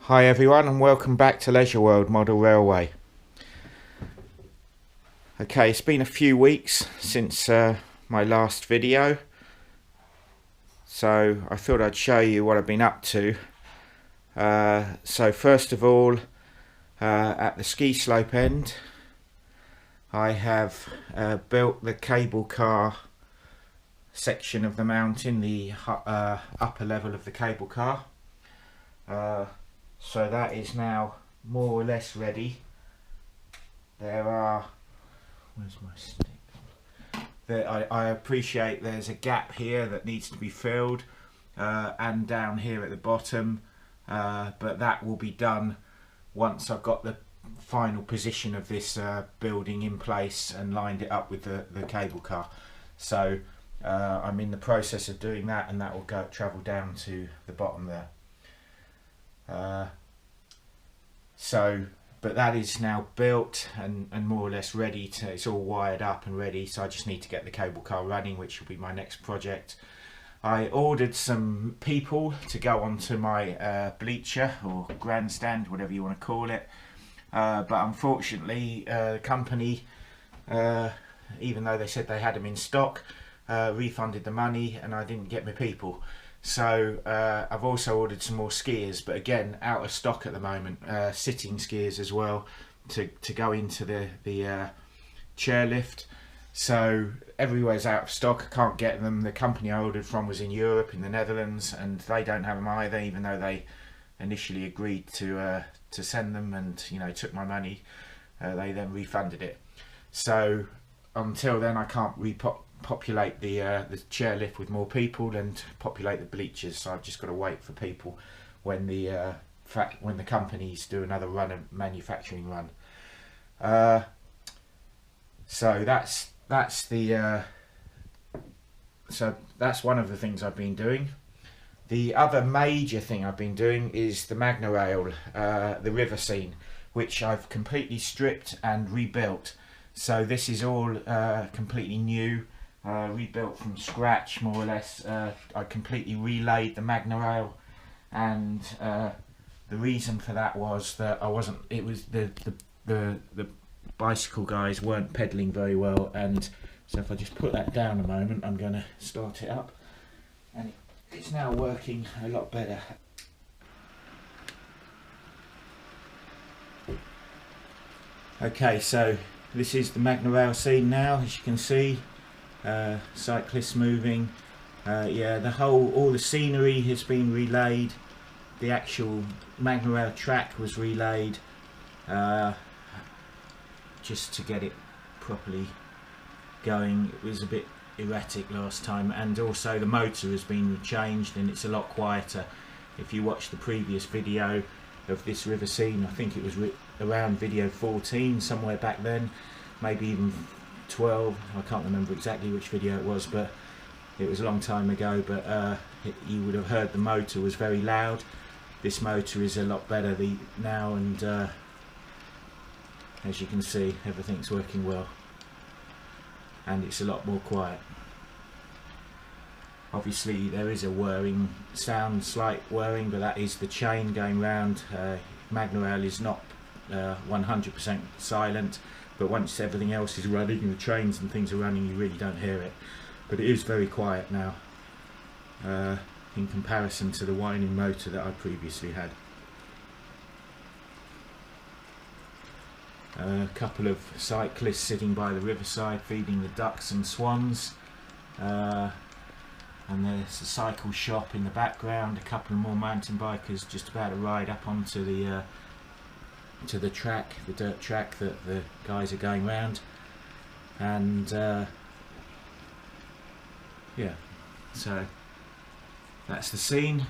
Hi everyone and welcome back to LeisureWorld Model Railway. Okay, it's been a few weeks since my last video, so I thought I'd show you what I've been up to. So first of all, at the ski slope end, I have built the cable car section of the mountain, the upper level of the cable car. So that is now more or less ready. There are, where's my stick? I appreciate there's a gap here that needs to be filled, and down here at the bottom, but that will be done once I've got the final position of this building in place and lined it up with the cable car. So I'm in the process of doing that, and that will travel down to the bottom there. But that is now built and more or less ready to, it's all wired up and ready, so I just need to get the cable car running, which will be my next project. I ordered some people to go onto my bleacher or grandstand, whatever you want to call it, but unfortunately the company, even though they said they had them in stock, refunded the money and I didn't get my people. So I've also ordered some more skiers, but again out of stock at the moment, sitting skiers as well to go into the chairlift. So everywhere's out of stock, I can't get them. The company I ordered from was in Europe, in the Netherlands, and they don't have them either, even though they initially agreed to send them and, you know, took my money. They then refunded it. So until then I can't populate the chairlift with more people and populate the bleachers, so I've just got to wait for people when the companies do another manufacturing run. So that's one of the things I've been doing. The other major thing I've been doing is the Magnorail, the river scene, which I've completely stripped and rebuilt. So this is all completely new. Rebuilt from scratch, more or less. I completely relaid the Magnorail, and the reason for that was that the bicycle guys weren't pedaling very well, and so if I just put that down a moment, I'm going to start it up, and it's now working a lot better. Okay, so this is the Magnorail scene now, as you can see. Cyclists moving, yeah, all the scenery has been relayed. The actual Magnorail track was relayed, just to get it properly going. It was a bit erratic last time, and also the motor has been changed and it's a lot quieter. If you watch the previous video of this river scene, I think it was around video 14, somewhere back then, maybe even 12, I can't remember exactly which video it was, but it was a long time ago. But you would have heard the motor was very loud. This motor is a lot better now, and as you can see, everything's working well and it's a lot more quiet. Obviously there is a whirring sound, slight whirring, but that is the chain going round. Magnorail is not 100% silent, but once everything else is running and the trains and things are running, you really don't hear it. But it is very quiet now, in comparison to the whining motor that I previously had. A couple of cyclists sitting by the riverside feeding the ducks and swans, and there's a cycle shop in the background. A couple of more mountain bikers just about to ride up onto the track, the dirt track that the guys are going round, and yeah, so that's the scene,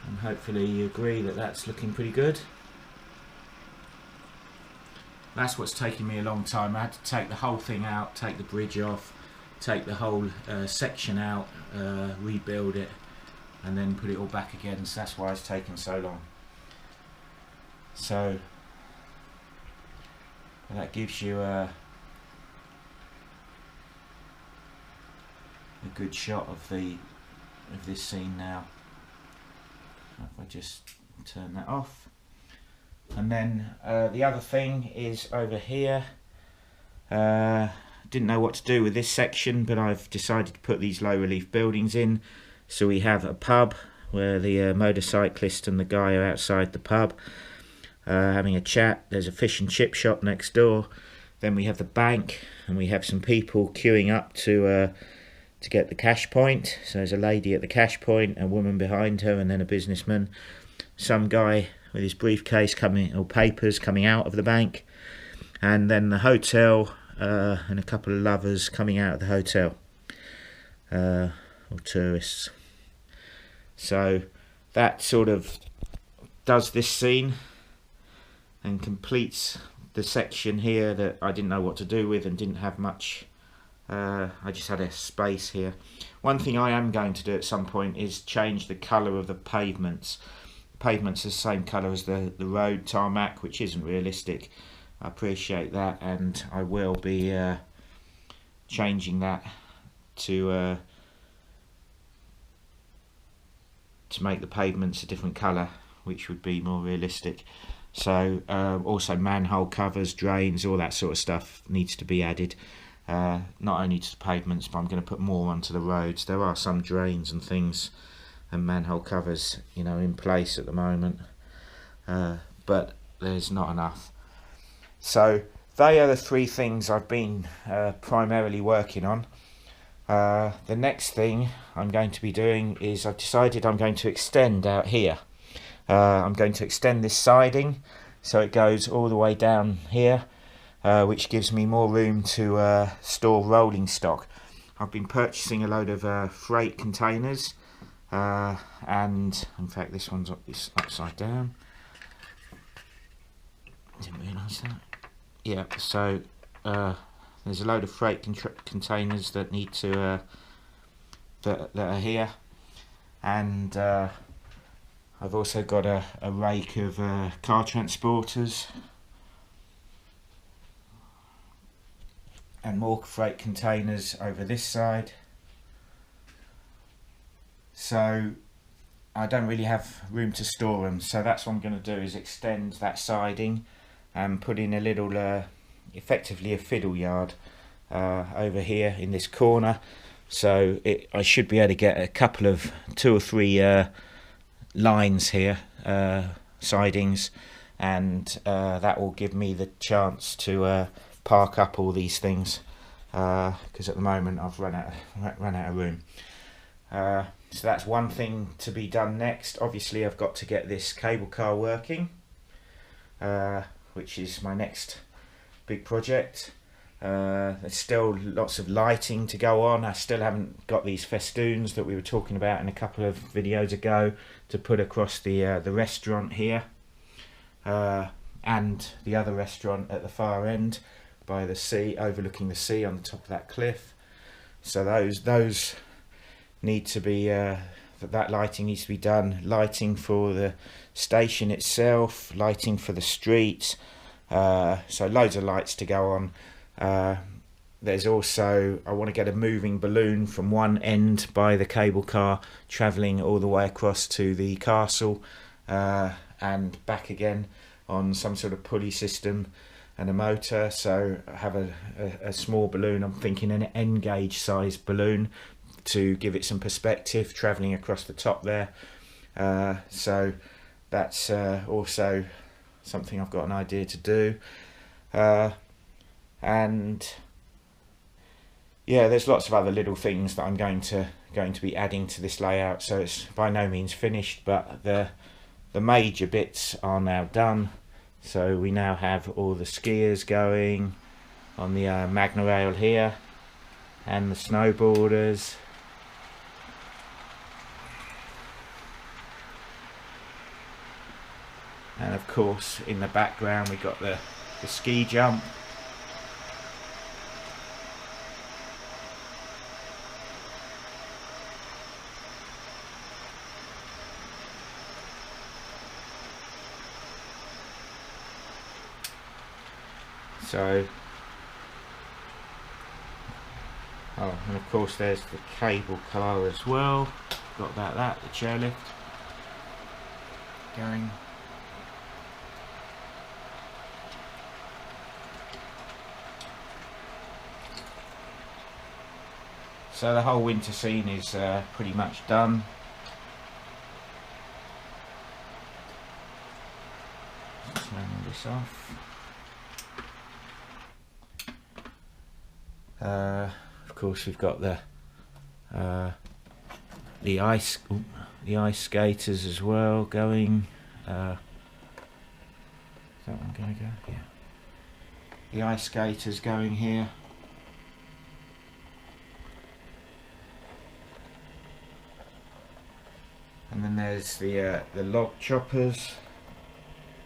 and hopefully you agree that that's looking pretty good. That's what's taken me a long time. I had to take the whole thing out, take the bridge off, take the whole section out, rebuild it, and then put it all back again, so that's why it's taken so long. So that gives you a good shot of this scene now. if I just turn that off. And then the other thing is over here. Didn't know what to do with this section, but I've decided to put these low relief buildings in. So we have a pub where the motorcyclist and the guy are outside the pub having a chat. There's a fish and chip shop next door. Then we have the bank, and we have some people queuing up to get the cash point. So there's a lady at the cash point, a woman behind her, and then a businessman. Some guy with his briefcase coming, or papers coming out of the bank, and then the hotel and a couple of lovers coming out of the hotel, or tourists. So that sort of does this scene and completes the section here that I didn't know what to do with and didn't have much. I just had a space here. One thing I am going to do at some point is change the colour of the pavements. Pavements are the same colour as the road tarmac, which isn't realistic. I appreciate that, and I will be changing that to make the pavements a different colour, which would be more realistic. So also manhole covers, drains, all that sort of stuff needs to be added, not only to the pavements, but I'm going to put more onto the roads. There are some drains and things and manhole covers, you know, in place at the moment, but there's not enough. So they are the three things I've been primarily working on. The next thing I'm going to be doing is I've decided I'm going to extend out here. I'm going to extend this siding so it goes all the way down here, which gives me more room to store rolling stock. I've been purchasing a load of freight containers, and in fact this one's upside down. Didn't realise that. Yeah, so there's a load of freight containers that need to that are here, and I've also got a rake of car transporters and more freight containers over this side. So I don't really have room to store them, so that's what I'm going to do, is extend that siding and put in a little effectively a fiddle yard over here in this corner. So I should be able to get a couple of 2 or 3 lines here, sidings, and that will give me the chance to park up all these things, because at the moment I've run out of room. So that's one thing to be done next. Obviously I've got to get this cable car working, which is my next big project. There's still lots of lighting to go on. I still haven't got these festoons that we were talking about in a couple of videos ago to put across the restaurant here, and the other restaurant at the far end by the sea, overlooking the sea on the top of that cliff. So those need to be, that lighting needs to be done. Lighting for the station itself, lighting for the streets, so loads of lights to go on. There's also, I want to get a moving balloon from one end by the cable car travelling all the way across to the castle and back again on some sort of pulley system and a motor. So I have a small balloon, I'm thinking an N-gauge size balloon, to give it some perspective travelling across the top there. So that's also something I've got an idea to do. And yeah, there's lots of other little things that I'm going to be adding to this layout, so it's by no means finished, but the major bits are now done. So we now have all the skiers going on the Magnorail here, and the snowboarders. And of course in the background we've got the ski jump. So, oh, and of course there's the cable car as well. Got that, the chairlift. going. So the whole winter scene is pretty much done. Turn all this off. Of course, we've got the ice skaters as well going. Is that one going to go? Yeah. The ice skaters going here. And then there's the log choppers.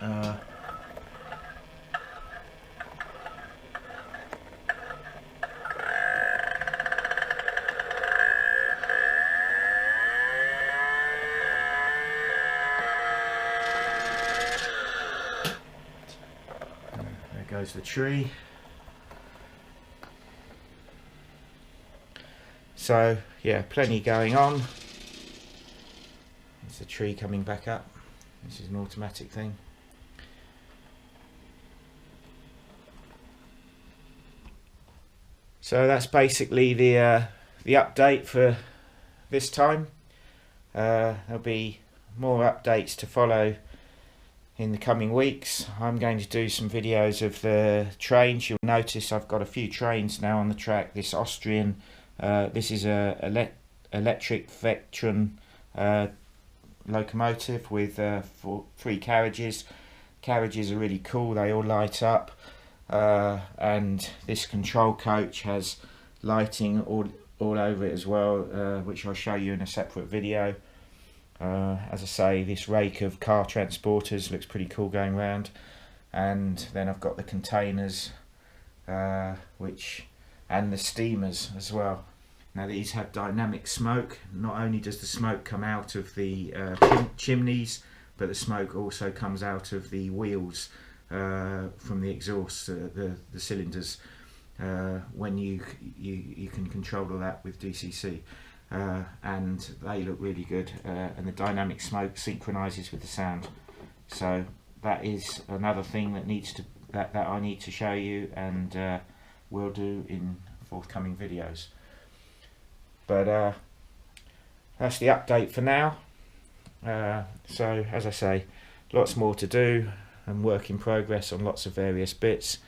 There goes the tree. So yeah, plenty going on. There's the tree coming back up. This is an automatic thing. So that's basically the update for this time. There'll be more updates to follow in the coming weeks. I'm going to do some videos of the trains. You'll notice I've got a few trains now on the track. This Austrian, this is a electric Vectron locomotive with 3 carriages. Carriages are really cool, they all light up, and this control coach has lighting all over it as well, which I'll show you in a separate video. As I say, this rake of car transporters looks pretty cool going round, and then I've got the containers and the steamers as well. Now these have dynamic smoke. Not only does the smoke come out of the chimneys, but the smoke also comes out of the wheels from the exhaust, the cylinders. When you can control all that with DCC, and they look really good. And the dynamic smoke synchronises with the sound. So that is another thing that I need to show you, and will do in forthcoming videos. But that's the update for now. So as I say, lots more to do and work in progress on lots of various bits,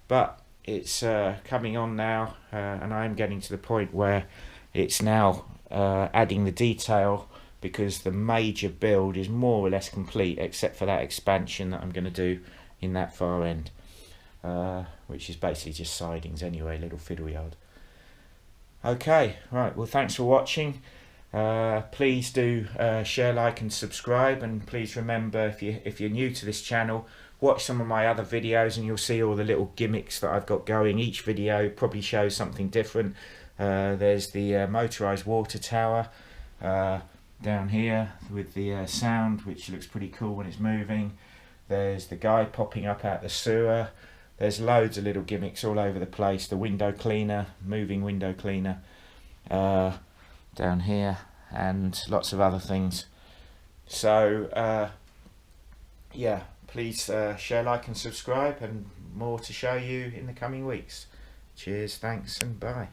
but it's coming on now, and I'm getting to the point where it's now adding the detail, because the major build is more or less complete except for that expansion that I'm going to do in that far end, which is basically just sidings anyway, little fiddle yard. Okay, right, well thanks for watching. Please do share, like and subscribe, and please remember, if you're new to this channel, watch some of my other videos and you'll see all the little gimmicks that I've got going. Each video probably shows something different. There's the motorised water tower down here with the sound, which looks pretty cool when it's moving. There's the guy popping up out the sewer. There's loads of little gimmicks all over the place. The window cleaner, moving window cleaner down here, and lots of other things. So yeah, please share, like and subscribe, and more to show you in the coming weeks. Cheers, thanks and bye.